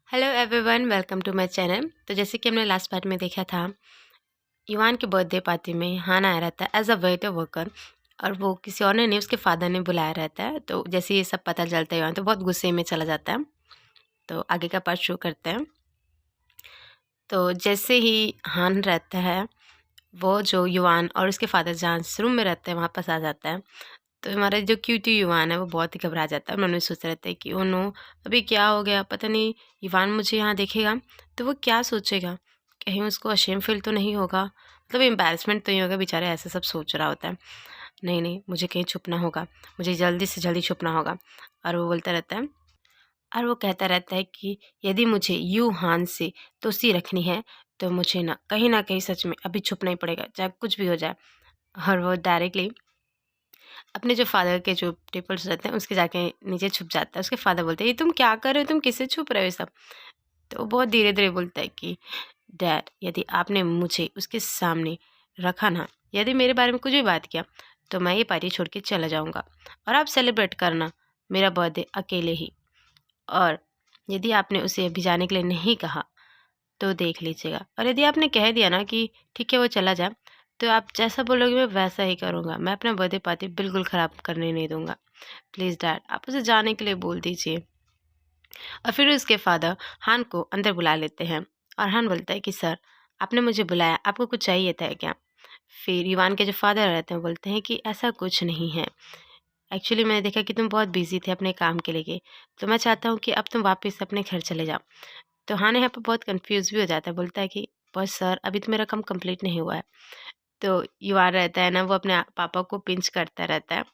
Hello everyone, welcome to my channel. तो जैसे कि हमने लास्ट पार्ट में देखा था, युवान के बर्थडे पार्टी में हान आया रहता है एज अ वेटर वर्कर, और वो किसी और ने नहीं, उसके फादर ने बुलाया रहता है। तो जैसे ये सब पता चलता है युवान तो बहुत गुस्से में चला जाता है। तो आगे का पार्ट शुरू करते हैं। तो जैसे ही हान रहता है, वो जो युवान और उसके फादर जहाँ रूम में रहते हैं वहाँ पास आ जाता है। तो हमारा जो क्यूटी युवान है वो बहुत ही घबरा जाता है। मन में सोच रहता है कि ओ नो, अभी क्या हो गया, पता नहीं युवान मुझे यहाँ देखेगा तो वो क्या सोचेगा, कहीं उसको अशेम फील तो नहीं होगा, मतलब एम्बैरसमेंट तो नहीं होगा। बेचारा ऐसा सब सोच रहा होता है। नहीं नहीं, मुझे कहीं छुपना होगा, मुझे जल्दी से जल्दी छुपना होगा। और वो बोलता रहता है, और वो कहता रहता है कि यदि मुझे यू हान से दोस्ती रखनी है तो मुझे ना कहीं सच में अभी छुपना ही पड़ेगा, चाहे कुछ भी हो जाए। और वो डायरेक्टली अपने जो फादर के जो टेबल्स रहते हैं उसके जाके नीचे छुप जाता है। उसके फादर बोलते हैं, ये तुम क्या कर रहे हो, तुम किससे छुप रहे हो ये सब। तो वो बहुत धीरे धीरे बोलता है कि डैड, यदि आपने मुझे उसके सामने रखा ना, यदि मेरे बारे में कुछ भी बात किया तो मैं ये पार्टी छोड़ के चला जाऊँगा, और आप सेलिब्रेट करना मेरा बर्थडे अकेले ही। और यदि आपने उसे अभी जाने के लिए नहीं कहा तो देख लीजिएगा, और यदि आपने कह दिया ना कि ठीक है वो चला जाए, तो आप जैसा बोलोगे मैं वैसा ही करूँगा। मैं अपना बर्थडे पार्टी बिल्कुल ख़राब करने नहीं दूँगा। प्लीज़ डैड, आप उसे जाने के लिए बोल दीजिए। और फिर उसके फादर हान को अंदर बुला लेते हैं, और हान बोलता है कि सर, आपने मुझे बुलाया, आपको कुछ चाहिए था क्या? फिर युवान के जो फादर रहते हैं बोलते हैं कि ऐसा कुछ नहीं है। एक्चुअली मैंने देखा कि तुम बहुत बिज़ी थे अपने काम के लेके, तो मैं चाहता हूँ कि अब तुम वापस अपने घर चले जाओ। तो हान यहाँ पे बहुत कन्फ्यूज़ भी हो जाता है, बोलता है कि पर सर, अभी तो मेरा काम कंप्लीट नहीं हुआ है। तो युवा रहता है ना, वो अपने पापा को पिंच करता रहता है,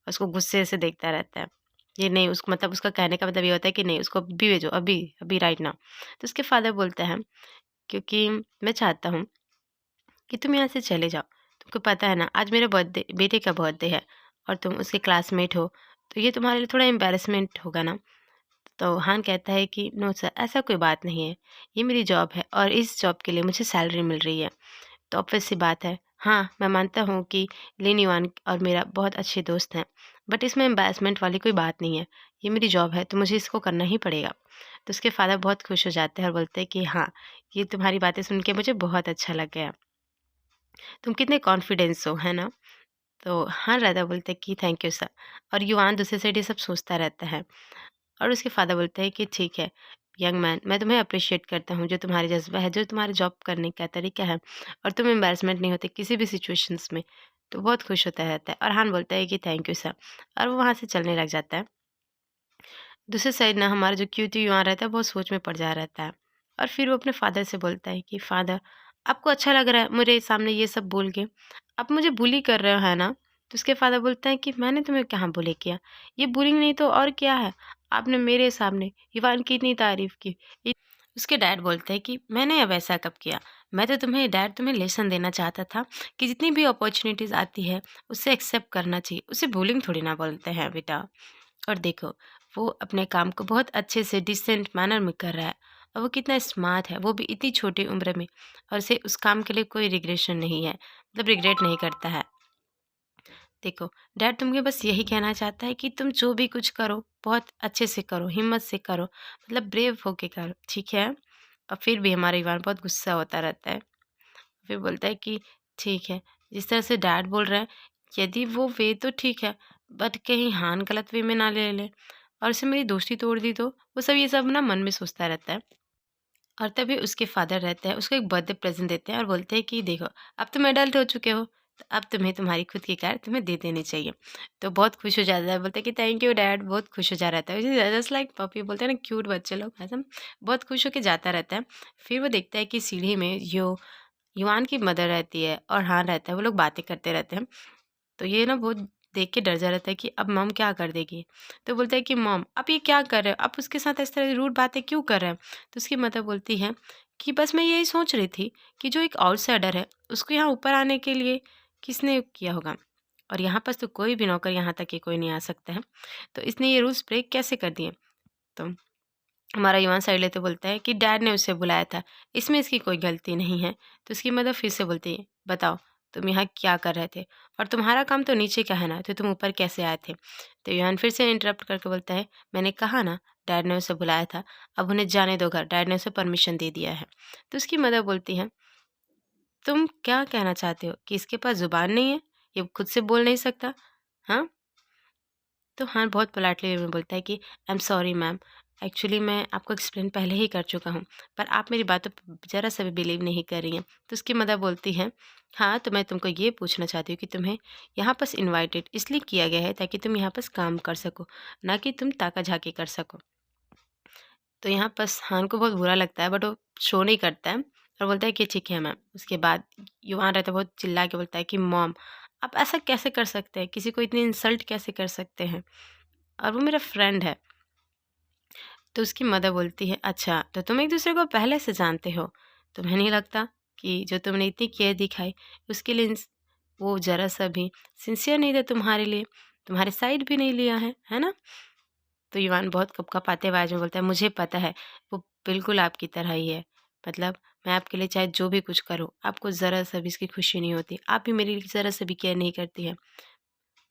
उसको गुस्से से देखता रहता है। ये नहीं, उसको मतलब उसका कहने का मतलब ये होता है कि नहीं, उसको अभी भेजो, अभी अभी राइट नाउ। तो उसके फादर बोलते हैं, क्योंकि मैं चाहता हूँ कि तुम यहाँ से चले जाओ। तुमको पता है ना, आज मेरे बेटे का बर्थडे है, और तुम उसके क्लासमेट हो, तो ये तुम्हारे लिए थोड़ा एम्बैरेसमेंट होगा ना। तो हान कहता है कि नो सर, ऐसा कोई बात नहीं है, ये मेरी जॉब है और इस जॉब के लिए मुझे सैलरी मिल रही है। तो ऑब्वियस सी बात है, हाँ, मैं मानता हूँ कि लिन युआन और मेरा बहुत अच्छे दोस्त हैं, बट इसमें एम्बैरेसमेंट वाली कोई बात नहीं है। ये मेरी जॉब है तो मुझे इसको करना ही पड़ेगा। तो उसके फादर बहुत खुश हो जाते हैं और बोलते हैं कि हाँ, ये तुम्हारी बातें सुन के मुझे बहुत अच्छा लग गया। तुम कितने कॉन्फिडेंस हो, है ना? तो हाँ, राधा बोलते हैं कि थैंक यू सर। और युआन दूसरे साइड ये सब सोचता रहता है, और उसके फादर बोलते हैं कि ठीक है यंग मैन, मैं तुम्हें अप्रिशिएट करता हूँ, जो तुम्हारे जज्बा है, जो तुम्हारे जॉब करने का तरीका है, और तुम एम्बैरेसमेंट नहीं होते किसी भी सिचुएशंस में। तो बहुत खुश होता रहता है, और हान बोलता है कि थैंक यू सर, और वो वहाँ से चलने लग जाता है। दूसरी साइड ना, हमारा जो क्यूटी वहाँ रहता है बहुत सोच में पड़ जा रहता है, और फिर वो अपने फादर से बोलता है कि फादर, आपको अच्छा लग रहा है मेरे सामने ये सब बोल के, आप मुझे बुली कर रहे हो, है ना? तो उसके फादर बोलता है कि मैंने तुम्हें कहाँ बुली किया, ये बुलिंग नहीं तो और क्या है। आपने मेरे सामने इवान की इतनी तारीफ की। उसके डैड बोलते हैं कि मैंने अब ऐसा कब किया, मैं तो तुम्हें डैड तुम्हें लेसन देना चाहता था कि जितनी भी अपॉर्चुनिटीज़ आती है उससे एक्सेप्ट करना चाहिए, उसे बुलिंग थोड़ी ना बोलते हैं बेटा। और देखो, वो अपने काम को बहुत अच्छे से डिसेंट मैनर में कर रहा है, और वो कितना स्मार्ट है, वो भी इतनी छोटी उम्र में, और उसे उस काम के लिए कोई रिग्रेशन नहीं है, मतलब रिग्रेट नहीं करता है। देखो, डैड तुम्हें बस यही कहना चाहता है कि तुम जो भी कुछ करो बहुत अच्छे से करो, हिम्मत से करो, मतलब ब्रेव होके करो, ठीक है? और फिर भी हमारा ईवान बहुत गुस्सा होता रहता है। फिर बोलता है कि ठीक है, जिस तरह से डैड बोल रहे हैं, यदि वो वे तो ठीक है, बट कहीं हान गलत वे में ना ले ले और उससे मेरी दोस्ती तोड़ दी तो। वो सब ये सब ना मन में सोचता रहता है। और तभी उसके फादर रहते हैं, उसको एक बर्थडे प्रेजेंट देते हैं और बोलते हैं कि देखो, अब तुम एडल्ट हो चुके हो, तो अब तुम्हें तुम्हारी खुद की कार तुम्हें दे देनी चाहिए। तो बहुत खुश हो जाता है, बोलते हैं कि थैंक यू डैड, बहुत खुश हो जा रहता है, जस्ट लाइक पपी, बोलते हैं ना क्यूट बच्चे लोग, ऐसा बहुत खुश होकर जाता रहता है। फिर वो देखता है कि सीढ़ी में जो युवान की मदर रहती है और हाँ रहता है, वो लोग बातें करते रहते हैं। तो ये ना बहुत देख के डर जा रहता है कि अब मॉम क्या कर देगी। तो बोलता है कि मॉम, आप ये क्या कर रहे हो, आप उसके साथ इस तरह रूड बातें क्यों कर रहे हैं। तो उसकी मदर बोलती है कि बस मैं यही सोच रही थी कि जो एक आउटसाइडर है उसको यहाँ ऊपर आने के लिए किसने किया होगा, और यहाँ पर तो कोई भी नौकर यहाँ तक कि कोई नहीं आ सकता है, तो इसने ये रूल्स ब्रेक कैसे कर दिए। तो हमारा युवान साइड लेते बोलता है कि डैड ने उसे बुलाया था, इसमें इसकी कोई गलती नहीं है। तो उसकी मदर फिर से बोलती है, बताओ तुम यहाँ क्या कर रहे थे, और तुम्हारा काम तो नीचे का है ना, तो तुम ऊपर कैसे आए थे। तो युवान फिर से इंटरप्ट करके बोलता है, मैंने कहा ना, डैड ने उसे बुलाया था, अब उन्हें जाने दो घर, डैड ने उसे परमिशन दे दिया है। तो उसकी मदर बोलती है, तुम क्या कहना चाहते हो कि इसके पास ज़ुबान नहीं है? ये खुद से बोल नहीं सकता? हाँ? तो हाँ, बहुत पोलाइटली वे में बोलता है कि I am sorry ma'am, actually मैं आपको एक्सप्लेन पहले ही कर चुका हूँ, पर आप मेरी बातों पे ज़रा-सा भी बिलीव नहीं कर रही हैं। तो उसकी मदर बोलती हैं, हाँ, तो मैं तुमको ये पूछना चाहती हूँ कि तुम्हें यहाँ पास इनवाइटेड इसलिए किया गया है ताकि तुम यहाँ पास काम कर सको, ना कि तुम ताका-झाकी कर सको। तो यहाँ बस हान को बहुत बुरा लगता है, बट वो शो नहीं करता है और बोलता है कि ठीक है मैम। उसके बाद युवान रहता है, बहुत चिल्ला के बोलता है कि मॉम, आप ऐसा कैसे कर सकते हैं? किसी को इतनी इंसल्ट कैसे कर सकते हैं? और वो मेरा फ्रेंड है। तो उसकी मदर बोलती है, अच्छा तो तुम एक दूसरे को पहले से जानते हो? तुम्हें नहीं लगता कि जो तुमने इतनी केयर दिखाई उसके लिए वो ज़रा सा भी सिंसियर नहीं था तुम्हारे लिए, तुम्हारे साइड भी नहीं लिया है ना? तो युवान बहुत कँपकँपाते आवाज़ में बोलता है, मुझे पता है, वो बिल्कुल आपकी तरह ही है। मतलब मैं आपके लिए चाहे जो भी कुछ करूँ, आपको ज़रा-सा भी इसकी खुशी नहीं होती। आप भी मेरे लिए ज़रा-सा भी केयर नहीं करती हैं।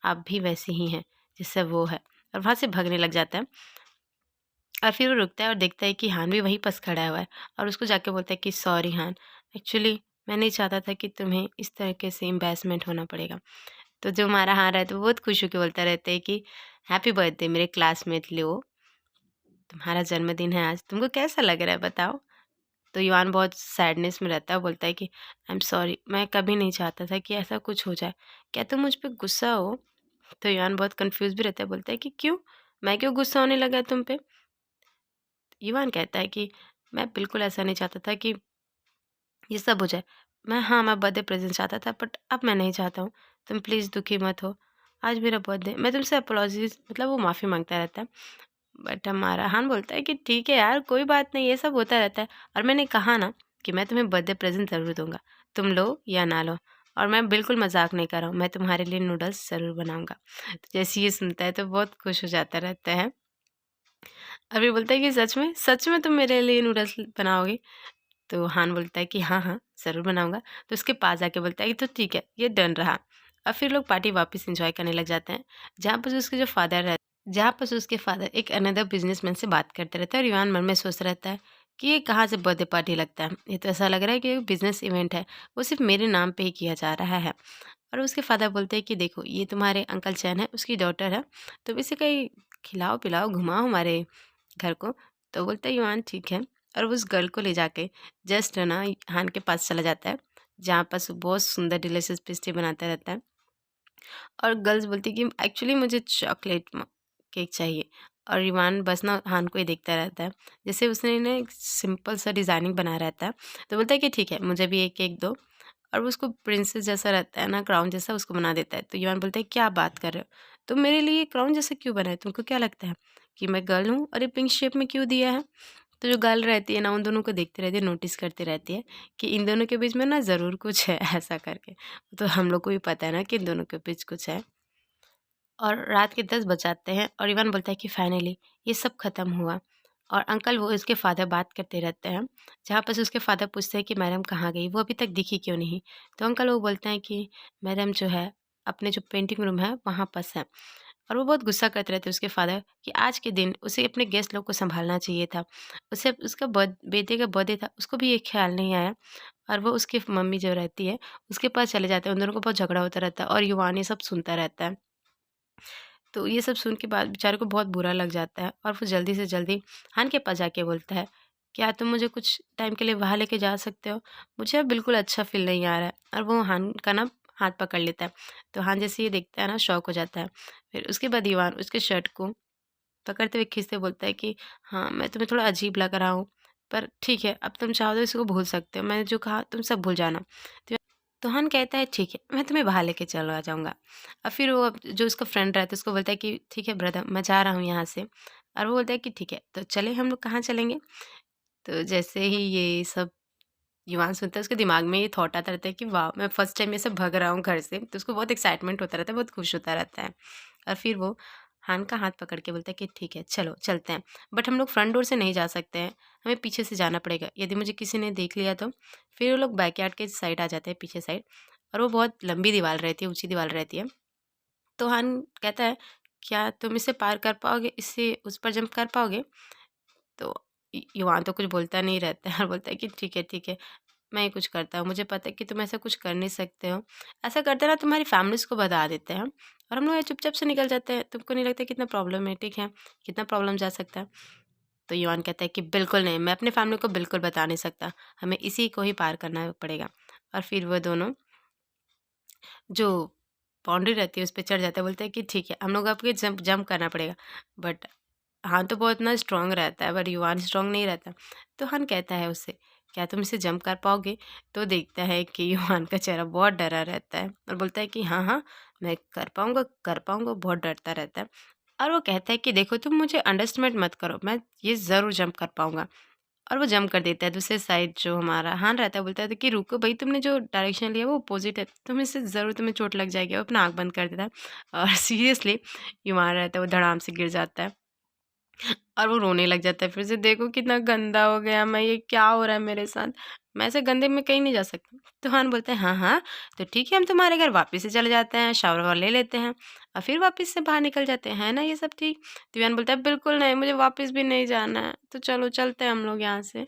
आप भी वैसी ही हैं, जैसा वो है। और वहाँ से भागने लग जाता है और फिर वो रुकता है और देखता है कि हान भी वहीं पास खड़ा हुआ है और उसको जाके बोलता है कि सॉरी हान, एक्चुअली मैं नहीं चाहता था कि तुम्हें इस तरीके से एम्बैरेसमेंट होना पड़ेगा। तो जो हमारा हान रहता है, वो बहुत खुश होके बोलता रहता है कि हैप्पी बर्थडे मेरे क्लासमेट लियो। तुम्हारा जन्मदिन है आज, तुमको कैसा लग रहा है बताओ? तो युवान बहुत सैडनेस में रहता है, बोलता है कि आई एम सॉरी, मैं कभी नहीं चाहता था कि ऐसा कुछ हो जाए। क्या तुम मुझ पे गुस्सा हो? तो युवान बहुत कन्फ्यूज़ भी रहता है, बोलता है कि क्यों? मैं क्यों गुस्सा होने लगा तुम पे? युवान कहता है कि मैं बिल्कुल ऐसा नहीं चाहता था कि ये सब हो जाए। मैं बर्थडे प्रेज़ेंट चाहता था, बट अब मैं नहीं चाहता हूँ। तुम प्लीज़ दुखी मत हो। आज मेरा बर्थडे, मैं तुमसे अपोलॉजीज़, मतलब वो माफ़ी माँगता रहता है। बट हमारा हान बोलता है कि ठीक है यार, कोई बात नहीं, ये सब होता रहता है और मैंने कहा ना कि मैं तुम्हें बर्थडे प्रेजेंट ज़रूर दूंगा, तुम लो या ना लो। और मैं बिल्कुल मजाक नहीं कर रहा हूँ, मैं तुम्हारे लिए नूडल्स ज़रूर बनाऊंगा। तो जैसे ये सुनता है तो बहुत खुश हो जाता रहता है और फिर बोलता है कि सच में तुम मेरे लिए नूडल्स बनाओगे? तो हान बोलता है कि हाँ हाँ, ज़रूर बनाऊंगा। तो उसके पास आके बोलता है कि तो ठीक है, ये डन रहा। और फिर लोग पार्टी वापस इंजॉय करने लग जाते हैं, जहाँ पर उसके जो फादर रहते जहाँ पर उसके फादर एक अनदर बिजनेसमैन से बात करते रहते हैं और युवान मन में सोच रहता है कि ये कहाँ से बर्थडे पार्टी लगता है, ये तो ऐसा लग रहा है कि बिजनेस इवेंट है, वो सिर्फ मेरे नाम पे ही किया जा रहा है। और उसके फादर बोलते हैं कि देखो ये तुम्हारे अंकल चैन है, उसकी डॉटर है, तुम इसे कहीं खिलाओ पिलाओ घुमाओ हमारे घर को। तो बोलता है युवान ठीक है, और वो उस गर्ल को ले जाके जस्ट ना हान के पास चला जाता है, जहाँ पास वो बहुत सुंदर डिलीशियस पेस्ट्री बनाता रहता है। और गर्ल्स बोलती है कि एक्चुअली मुझे चॉकलेट केक चाहिए। और ईवान बस ना हान को ही देखता रहता है, जैसे उसने ना एक सिंपल सा डिज़ाइनिंग बना रहता है। तो बोलता है कि ठीक है, मुझे भी एक केक दो। और वो उसको प्रिंसेस जैसा रहता है ना, क्राउन जैसा उसको बना देता है। तो ईवान बोलता है क्या बात कर रहे हो, तुम मेरे लिए क्राउन जैसा क्यों बनाए, तुमको क्या लगता है कि मैं गर्ल हूँ और ये पिंक शेप में क्यों दिया है? तो जो गर्ल रहती है ना, उन दोनों को देखती रहती है, नोटिस करती रहती है कि इन दोनों के बीच में ना ज़रूर कुछ है ऐसा करके। तो हम लोग को भी पता है ना कि इन दोनों के बीच कुछ है। और रात के 10 बज जाते हैं और इवान बोलता है कि फाइनली ये सब ख़त्म हुआ। और अंकल वो उसके फादर बात करते रहते हैं, जहाँ पर से उसके फादर पूछते हैं कि मैडम कहाँ गई, वो अभी तक दिखी क्यों नहीं? तो अंकल वो बोलते हैं कि मैडम जो है अपने जो पेंटिंग रूम है वहाँ पास है। और वो बहुत गुस्सा करते रहते हैं उसके फादर कि आज के दिन उसे अपने गेस्ट लोग को संभालना चाहिए था। उसे उसका बेटे का बर्थडे था, उसको भी ये ख्याल नहीं आया। और वो उसकी मम्मी जो रहती है उसके पास चले जाते हैं, उन दोनों को बहुत झगड़ा होता रहता है और युवान ये सब सुनता रहता है। तो ये सब सुन के बाद बेचारे को बहुत बुरा लग जाता है और वो जल्दी से जल्दी हान के पास जाके बोलता है, क्या तुम मुझे कुछ टाइम के लिए वहाँ लेके जा सकते हो? मुझे अब बिल्कुल अच्छा फ़ील नहीं आ रहा है। और वो हान का ना हाथ पकड़ लेता है। तो हान जैसे ये देखता है ना, शॉक हो जाता है। फिर उसके बाद इवान उसके शर्ट को पकड़ते हुए खींचते बोलता है कि हाँ, मैं तुम्हें थोड़ा अजीब लग रहा हूँ, पर ठीक है, अब तुम चाहो तो इसको भूल सकते हो। मैंने जो कहा तुम सब भूल जाना। तो हन कहता है ठीक है, मैं तुम्हें बाहर लेके चला जाऊँगा। और फिर वो जो उसका फ्रेंड रहता है उसको बोलता है कि ठीक है ब्रदर, मैं जा रहा हूँ यहाँ से। और वो बोलता है कि ठीक है, तो चले हम लोग कहाँ चलेंगे? तो जैसे ही ये सब युवान सुनता है, उसके दिमाग में ये थॉट आता रहता है कि वाह! मैं फर्स्ट टाइम ऐसे भग रहा हूँ घर से। तो उसको बहुत एक्साइटमेंट होता रहता है, बहुत खुश होता रहता है। और फिर वो हान का हाथ पकड़ के बोलता है कि ठीक है, चलो चलते हैं। बट हम लोग फ्रंट डोर से नहीं जा सकते हैं, हमें पीछे से जाना पड़ेगा। यदि मुझे किसी ने देख लिया तो? फिर वो लोग बैकयार्ड के साइड आ जाते हैं, पीछे साइड। और वो बहुत लंबी दीवार रहती है, ऊँची दीवार रहती है। तो हान कहता है क्या तुम इसे पार कर पाओगे, इससे उस पर जंप कर पाओगे? तो युवान तो कुछ बोलता नहीं रहता है और बोलता है कि ठीक है, मैं ही कुछ करता हूँ, मुझे पता है कि तुम ऐसा कुछ कर नहीं सकते हो। ऐसा करते ना तुम्हारी फैमिलीज़ को बता देते हैं और हम लोग ये चुपचाप से निकल जाते हैं। तुमको नहीं लगता कितना प्रॉब्लम है, ठीक है? कितना प्रॉब्लम जा सकता है? तो युवान कहता है कि बिल्कुल नहीं, मैं अपनी फैमिली को बिल्कुल बता नहीं सकता, हमें इसी को ही पार करना पड़ेगा। और फिर वो दोनों जो बाउंड्री रहती है उस पे चढ़ जाता है, बोलता है कि ठीक है, हम लोग आपको जंप जंप करना पड़ेगा। बट हान तो बहुत ना स्ट्रांग रहता है, बट युवान स्ट्रांग नहीं रहता। तो हान कहता है उससे, क्या तुम इसे जंप कर पाओगे? तो देखता है कि युवान का चेहरा बहुत डरा रहता है और बोलता है कि हाँ हाँ, मैं कर पाऊंगा, बहुत डरता रहता है। और वो कहता है कि देखो, तुम मुझे अंडरस्टिमेट मत करो, मैं ये ज़रूर जंप कर पाऊंगा। और वो जंप कर देता है। दूसरे साइड जो हमारा हान रहता है, बोलता है कि रुको भाई, तुमने जो डायरेक्शन लिया वो अपोजिट है, तुम इससे ज़रूर तुम्हें चोट लग जाएगी। वो अपना आँख बंद कर देता है और सीरियसली युवान रहता है वो धड़ाम से गिर जाता है और वो रोने लग जाता है फिर से। देखो कितना गंदा हो गया मैं, ये क्या हो रहा है मेरे साथ, मैं ऐसे गंदे में कहीं नहीं जा सकता। तो हान बोलता है हाँ हाँ, तो ठीक है, हम तुम्हारे घर वापस से चले जाते हैं, शावर वावर ले लेते हैं और फिर वापस से बाहर निकल जाते हैं, है ना ये सब ठीक? तो यान बोलता है बिल्कुल नहीं, मुझे वापस भी नहीं जाना है, तो चलो चलते हैं हम लोग यहाँ से।